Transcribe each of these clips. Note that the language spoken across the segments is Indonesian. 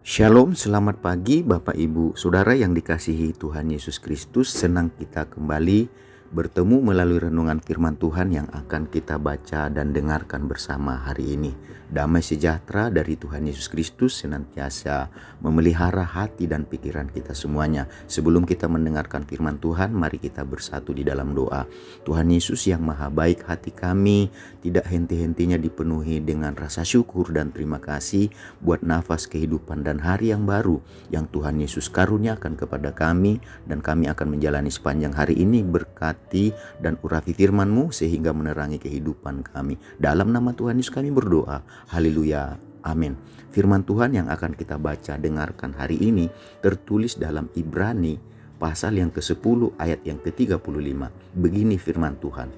Shalom, selamat pagi Bapak Ibu Saudara yang dikasihi Tuhan Yesus Kristus. Senang kita kembali bertemu melalui renungan firman Tuhan yang akan kita baca dan dengarkan bersama hari ini. Damai sejahtera dari Tuhan Yesus Kristus senantiasa memelihara hati dan pikiran kita semuanya. Sebelum kita mendengarkan firman Tuhan, mari kita bersatu di dalam doa. Tuhan Yesus yang maha baik, hati kami tidak henti-hentinya dipenuhi dengan rasa syukur dan terima kasih buat nafas kehidupan dan hari yang baru yang Tuhan Yesus karuniakan kepada kami, dan kami akan menjalani sepanjang hari ini. Berkati dan urapi firman-Mu sehingga menerangi kehidupan kami. Dalam nama Tuhan Yesus kami berdoa. Haleluya. Amin. Firman Tuhan yang akan kita baca dengarkan hari ini tertulis dalam Ibrani pasal yang ke-10 ayat yang ke-35. Begini firman Tuhan.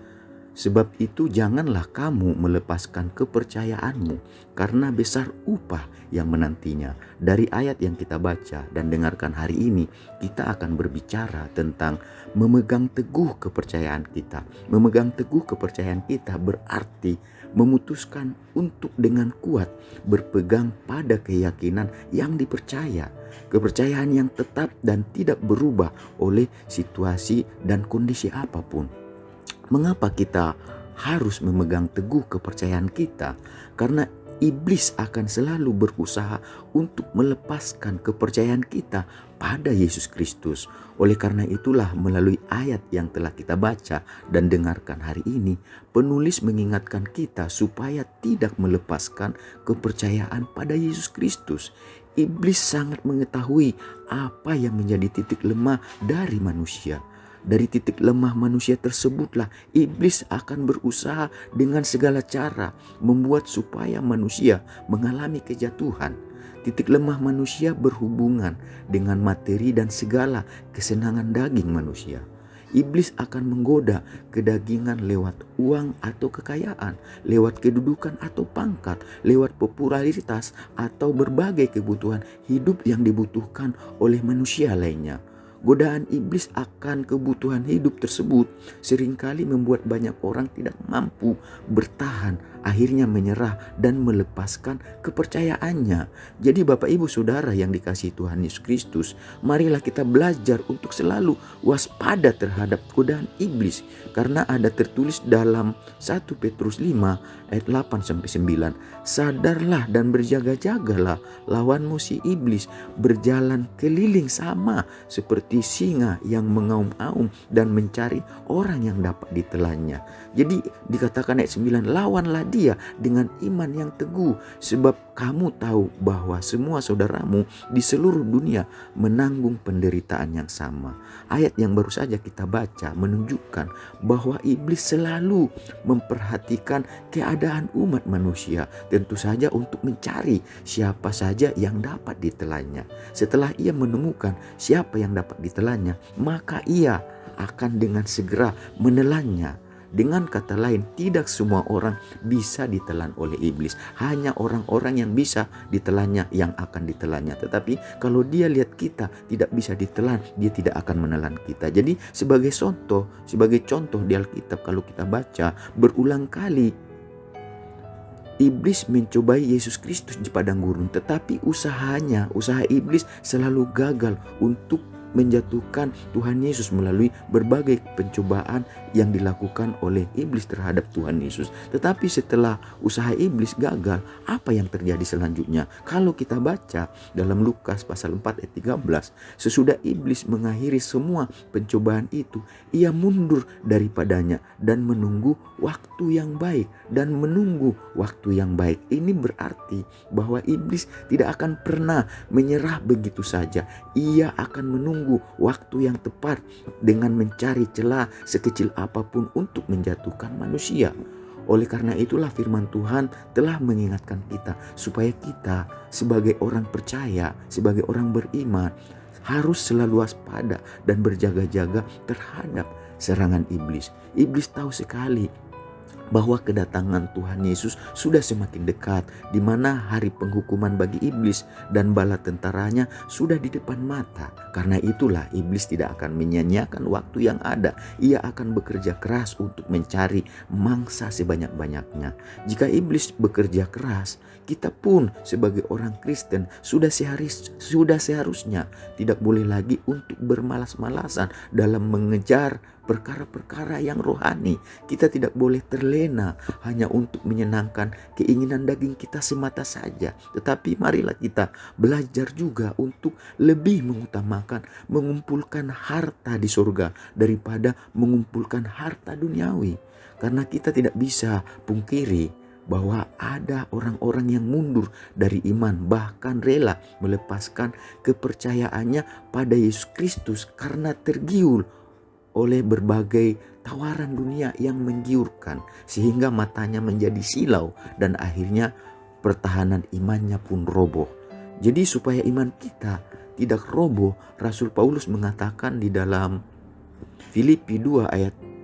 Sebab itu janganlah kamu melepaskan kepercayaanmu, karena besar upah yang menantinya. Dari ayat yang kita baca dan dengarkan hari ini, kita akan berbicara tentang memegang teguh kepercayaan kita. Memegang teguh kepercayaan kita berarti memutuskan untuk dengan kuat berpegang pada keyakinan yang dipercaya. Kepercayaan yang tetap dan tidak berubah oleh situasi dan kondisi apapun. Mengapa kita harus memegang teguh kepercayaan kita? Karena iblis akan selalu berusaha untuk melepaskan kepercayaan kita pada Yesus Kristus. Oleh karena itulah melalui ayat yang telah kita baca dan dengarkan hari ini, penulis mengingatkan kita supaya tidak melepaskan kepercayaan pada Yesus Kristus. Iblis sangat mengetahui apa yang menjadi titik lemah dari manusia. Dari titik lemah manusia tersebutlah iblis akan berusaha dengan segala cara membuat supaya manusia mengalami kejatuhan. Titik lemah manusia berhubungan dengan materi dan segala kesenangan daging manusia. Iblis akan menggoda kedagingan lewat uang atau kekayaan, lewat kedudukan atau pangkat, lewat popularitas atau berbagai kebutuhan hidup yang dibutuhkan oleh manusia lainnya. Godaan iblis akan kebutuhan hidup tersebut seringkali membuat banyak orang tidak mampu bertahan, akhirnya menyerah dan melepaskan kepercayaannya. Jadi Bapak Ibu Saudara yang dikasihi Tuhan Yesus Kristus, marilah kita belajar untuk selalu waspada terhadap godaan iblis, karena ada tertulis dalam 1 Petrus 5 ayat 8-9, sadarlah dan berjaga-jagalah, lawanmu si iblis berjalan keliling sama seperti singa yang mengaum-aum dan mencari orang yang dapat ditelannya. Jadi dikatakan ayat 9, lawanlah dia dengan iman yang teguh, sebab kamu tahu bahwa semua saudaramu di seluruh dunia menanggung penderitaan yang sama. Ayat yang baru saja kita baca menunjukkan bahwa iblis selalu memperhatikan keadaan umat manusia, tentu saja untuk mencari siapa saja yang dapat ditelannya. Setelah ia menemukan siapa yang dapat ditelannya, maka ia akan dengan segera menelannya. Dengan kata lain, tidak semua orang bisa ditelan oleh iblis. Hanya orang-orang yang bisa ditelannya yang akan ditelannya. Tetapi kalau dia lihat kita tidak bisa ditelan, dia tidak akan menelan kita. Jadi sebagai contoh di Alkitab, kalau kita baca berulang kali iblis mencobai Yesus Kristus di padang gurun, tetapi usaha iblis selalu gagal untuk menjatuhkan Tuhan Yesus melalui berbagai pencobaan yang dilakukan oleh iblis terhadap Tuhan Yesus. Tetapi setelah usaha iblis gagal, apa yang terjadi selanjutnya? Kalau kita baca dalam Lukas pasal 4 ayat 13, sesudah iblis mengakhiri semua pencobaan itu, ia mundur daripadanya dan menunggu waktu yang baik. Ini berarti bahwa iblis tidak akan pernah menyerah begitu saja. Ia akan menunggu waktu yang tepat dengan mencari celah sekecil apapun untuk menjatuhkan manusia. Oleh karena itulah firman Tuhan telah mengingatkan kita supaya kita sebagai orang percaya, sebagai orang beriman, harus selalu waspada dan berjaga-jaga terhadap serangan iblis. Iblis tahu sekali bahwa kedatangan Tuhan Yesus sudah semakin dekat, di mana hari penghukuman bagi iblis dan bala tentaranya sudah di depan mata. Karena itulah iblis tidak akan menyia-nyiakan waktu yang ada. Ia akan bekerja keras untuk mencari mangsa sebanyak-banyaknya. Jika iblis bekerja keras, kita pun sebagai orang Kristen sudah seharusnya tidak boleh lagi untuk bermalas-malasan dalam mengejar perkara-perkara yang rohani. Kita tidak boleh terlena hanya untuk menyenangkan keinginan daging kita semata saja. Tetapi marilah kita belajar juga untuk lebih mengutamakan mengumpulkan harta di surga daripada mengumpulkan harta duniawi. Karena kita tidak bisa pungkiri bahwa ada orang-orang yang mundur dari iman, bahkan rela melepaskan kepercayaannya pada Yesus Kristus karena tergiur oleh berbagai tawaran dunia yang menggiurkan, sehingga matanya menjadi silau dan akhirnya pertahanan imannya pun roboh. Jadi supaya iman kita tidak roboh, Rasul Paulus mengatakan di dalam Filipi 2 ayat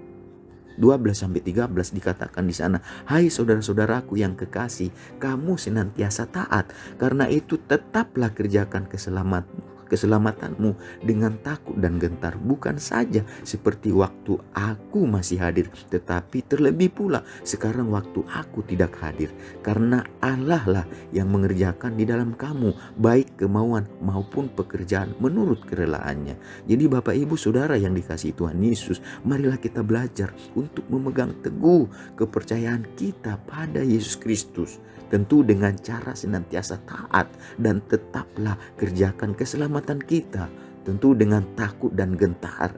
12-13 dikatakan di sana, "Hai saudara-saudaraku yang kekasih, kamu senantiasa taat. Karena itu tetaplah kerjakan keselamatanmu dengan takut dan gentar, bukan saja seperti waktu aku masih hadir, tetapi terlebih pula sekarang waktu aku tidak hadir. Karena Allah lah yang mengerjakan di dalam kamu baik kemauan maupun pekerjaan menurut kerelaannya." Jadi Bapak Ibu Saudara yang dikasihi Tuhan Yesus, marilah kita belajar untuk memegang teguh kepercayaan kita pada Yesus Kristus. Tentu dengan cara senantiasa taat dan tetaplah kerjakan keselamatan kita. Tentu dengan takut dan gentar.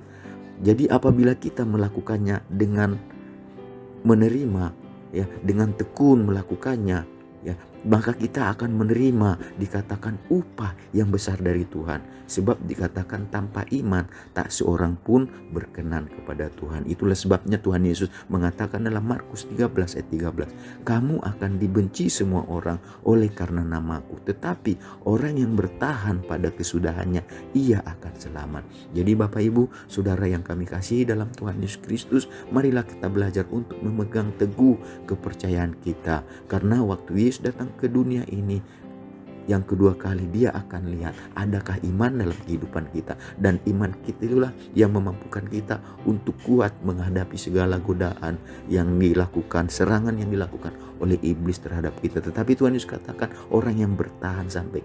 Jadi apabila kita melakukannya dengan menerima, ya, dengan tekun melakukannya, ya, maka kita akan menerima dikatakan upah yang besar dari Tuhan. Sebab dikatakan tanpa iman tak seorang pun berkenan kepada Tuhan. Itulah sebabnya Tuhan Yesus mengatakan dalam Markus 13 ayat 13, "Kamu akan dibenci semua orang oleh karena namaku, tetapi orang yang bertahan pada kesudahannya, ia akan selamat." Jadi Bapak Ibu Saudara yang kami kasihi dalam Tuhan Yesus Kristus, marilah kita belajar untuk memegang teguh kepercayaan kita. Karena waktu Yesus datang ke dunia ini, yang kedua kali dia akan lihat adakah iman dalam kehidupan kita. Dan iman kita itulah yang memampukan kita untuk kuat menghadapi segala godaan yang dilakukan, serangan yang dilakukan oleh iblis terhadap kita. Tetapi Tuhan Yesus katakan orang yang bertahan sampai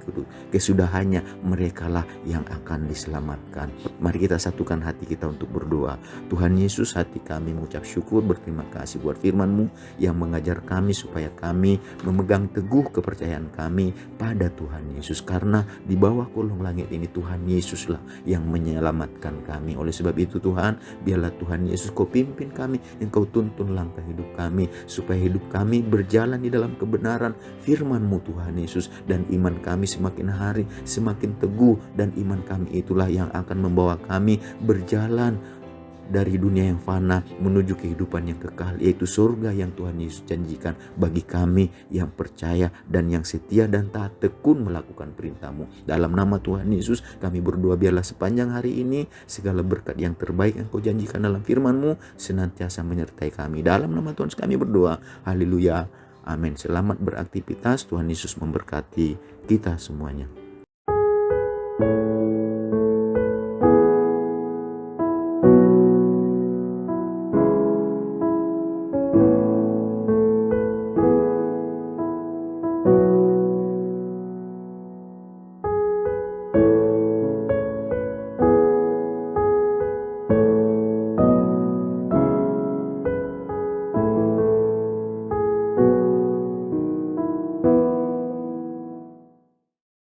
kesudahannya, merekalah yang akan diselamatkan. Mari kita satukan hati kita untuk berdoa. Tuhan Yesus, hati kami mengucap syukur, berterima kasih buat firman-Mu yang mengajar kami supaya kami memegang teguh kepercayaan kami pada Tuhan Yesus. Karena di bawah kolong langit ini Tuhan Yesuslah yang menyelamatkan kami. Oleh sebab itu Tuhan, biarlah Tuhan Yesus Kau pimpin kami, Engkau tuntun langkah hidup kami, supaya hidup kami berjalan di dalam kebenaran firman-Mu Tuhan Yesus. Dan iman kami semakin hari semakin teguh, dan iman kami itulah yang akan membawa kami berjalan dari dunia yang fana menuju kehidupan yang kekal, yaitu surga yang Tuhan Yesus janjikan bagi kami yang percaya dan yang setia dan taat tekun melakukan perintah-Mu. Dalam nama Tuhan Yesus kami berdoa, biarlah sepanjang hari ini segala berkat yang terbaik yang Kau janjikan dalam firman-Mu senantiasa menyertai kami. Dalam nama Tuhan kami berdoa, haleluya, amin. Selamat beraktivitas, Tuhan Yesus memberkati kita semuanya.